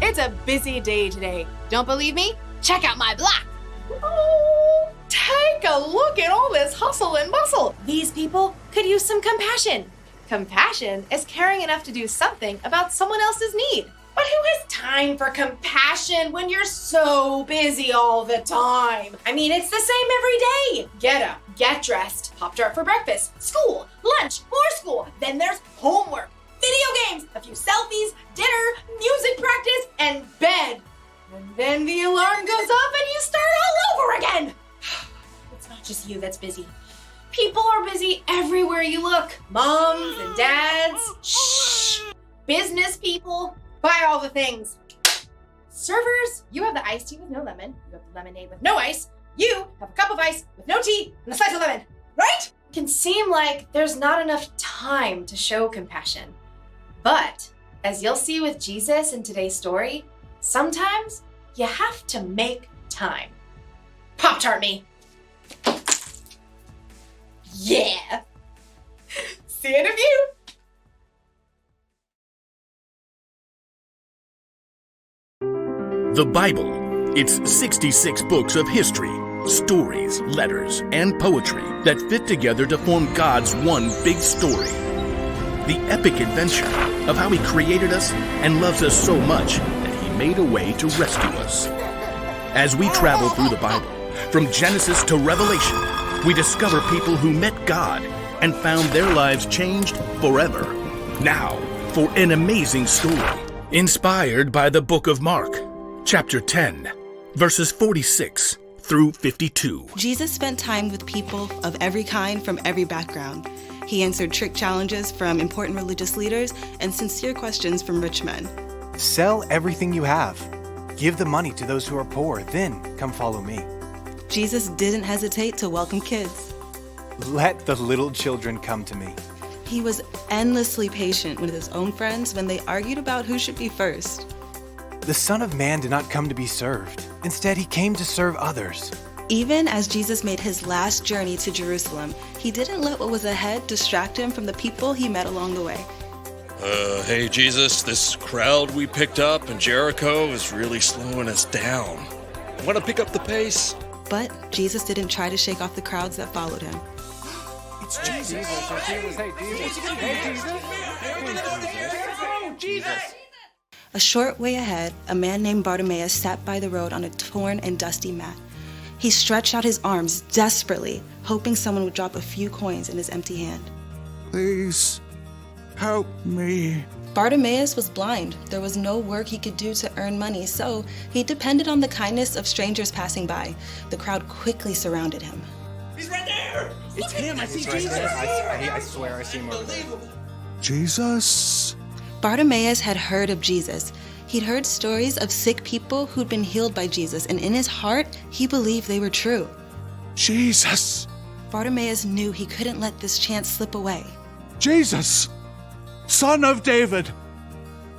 It's a busy day today. Don't believe me? Check out my block. Oh, take a look at all this hustle and bustle. These people could use some compassion. Compassion is caring enough to do something about someone else's need. But who has time for compassion when you're so busy all the time? I mean, it's the same every day. Get up, get dressed, Pop-Tart for breakfast, school, lunch, more school. Then there's homework, video games, a few selfies, dinner, music practice, and bed. And then the alarm goes off and you start all over again. It's not just you that's busy. People are busy everywhere you look. Moms and dads, business people. Buy all the things. Servers, you have the iced tea with no lemon. You have the lemonade with no ice. You have a cup of ice with no tea and a slice of lemon, right? It can seem like there's not enough time to show compassion. But as you'll see with Jesus in today's story, sometimes you have to make time. Pop-Tart me. Yeah. See it of you. The Bible. It's 66 books of history, stories, letters, and poetry that fit together to form God's one big story. The epic adventure of how He created us and loves us so much that He made a way to rescue us. As we travel through the Bible, from Genesis to Revelation, we discover people who met God and found their lives changed forever. Now, for an amazing story, inspired by the book of Mark. Chapter 10, verses 46 through 52. Jesus spent time with people of every kind from every background. He answered trick challenges from important religious leaders and sincere questions from rich men. Sell everything you have. Give the money to those who are poor, then come follow me. Jesus didn't hesitate to welcome kids. Let the little children come to me. He was endlessly patient with his own friends when they argued about who should be first. The Son of Man did not come to be served. Instead, He came to serve others. Even as Jesus made his last journey to Jerusalem, He didn't let what was ahead distract him from the people he met along the way. Hey Jesus, this crowd we picked up in Jericho is really slowing us down. Want to pick up the pace? But Jesus didn't try to shake off the crowds that followed him. It's Jesus. Hey, Jesus. A short way ahead, a man named Bartimaeus sat by the road on a torn and dusty mat. He stretched out his arms desperately, hoping someone would drop a few coins in his empty hand. Please, help me. Bartimaeus was blind. There was no work he could do to earn money, so he depended on the kindness of strangers passing by. The crowd quickly surrounded him. He's right there! It's him. I see Jesus. I swear I see him over there. Jesus. Bartimaeus had heard of Jesus. He'd heard stories of sick people who'd been healed by Jesus, and in his heart, he believed they were true. Jesus. Bartimaeus knew he couldn't let this chance slip away. Jesus. Son of David.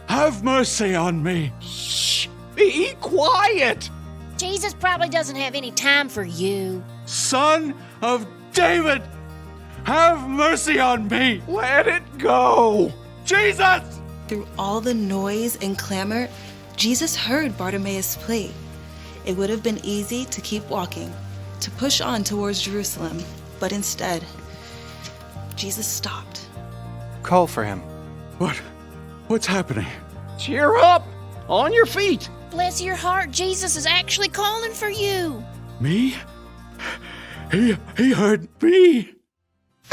Have mercy on me. Shh. Be quiet. Jesus probably doesn't have any time for you. Son of David. Have mercy on me. Let it go. Jesus. Through all the noise and clamor, Jesus heard Bartimaeus' plea. It would have been easy to keep walking, to push on towards Jerusalem, but instead, Jesus stopped. Call for him. What's happening? Cheer up! On your feet! Bless your heart, Jesus is actually calling for you. Me? He heard me.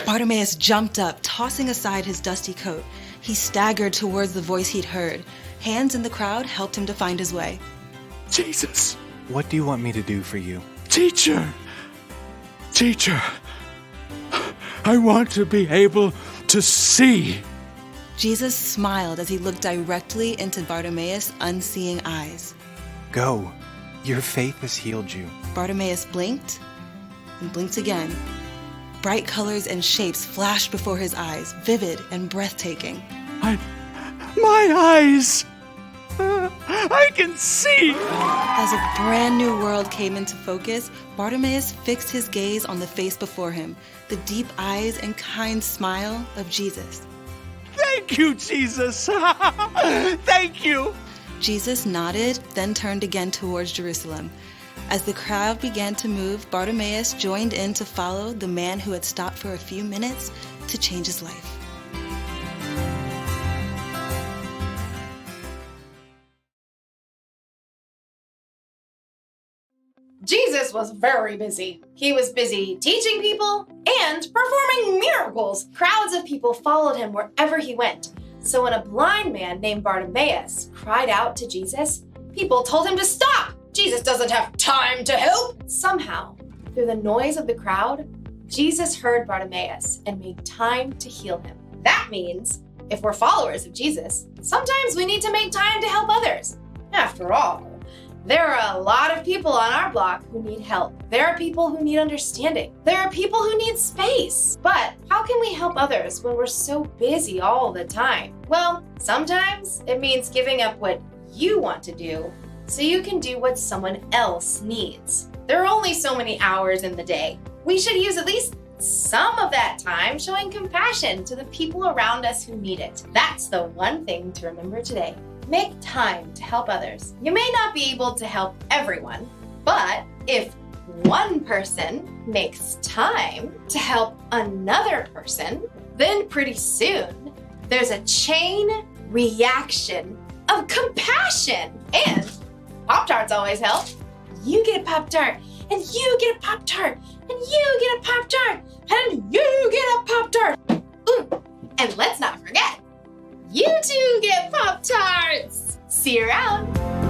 Bartimaeus jumped up, tossing aside his dusty coat. He staggered towards the voice he'd heard. Hands in the crowd helped him to find his way. Jesus. What do you want me to do for you? Teacher. I want to be able to see. Jesus smiled as he looked directly into Bartimaeus' unseeing eyes. Go. Your faith has healed you. Bartimaeus blinked and blinked again. Bright colors and shapes flashed before his eyes, vivid and breathtaking. My eyes! I can see! As a brand new world came into focus, Bartimaeus fixed his gaze on the face before him, the deep eyes and kind smile of Jesus. Thank you, Jesus! Thank you! Jesus nodded, then turned again towards Jerusalem. As the crowd began to move, Bartimaeus joined in to follow the man who had stopped for a few minutes to change his life. Jesus was very busy. He was busy teaching people and performing miracles. Crowds of people followed him wherever he went. So when a blind man named Bartimaeus cried out to Jesus, people told him to stop. Jesus doesn't have time to help. Somehow, through the noise of the crowd, Jesus heard Bartimaeus and made time to heal him. That means if we're followers of Jesus, sometimes we need to make time to help others. After all, there are a lot of people on our block who need help. There are people who need understanding. There are people who need space. But how can we help others when we're so busy all the time? Well, sometimes it means giving up what you want to do so you can do what someone else needs. There are only so many hours in the day. We should use at least some of that time showing compassion to the people around us who need it. That's the one thing to remember today. Make time to help others. You may not be able to help everyone, but if one person makes time to help another person, then pretty soon there's a chain reaction of compassion. And Pop-Tarts always help. You get a Pop-Tart, and you get a Pop-Tart, and you get a Pop-Tart, and you get a Pop-Tart. Ooh, and let's not forget, you too get Pop-Tarts. See you around.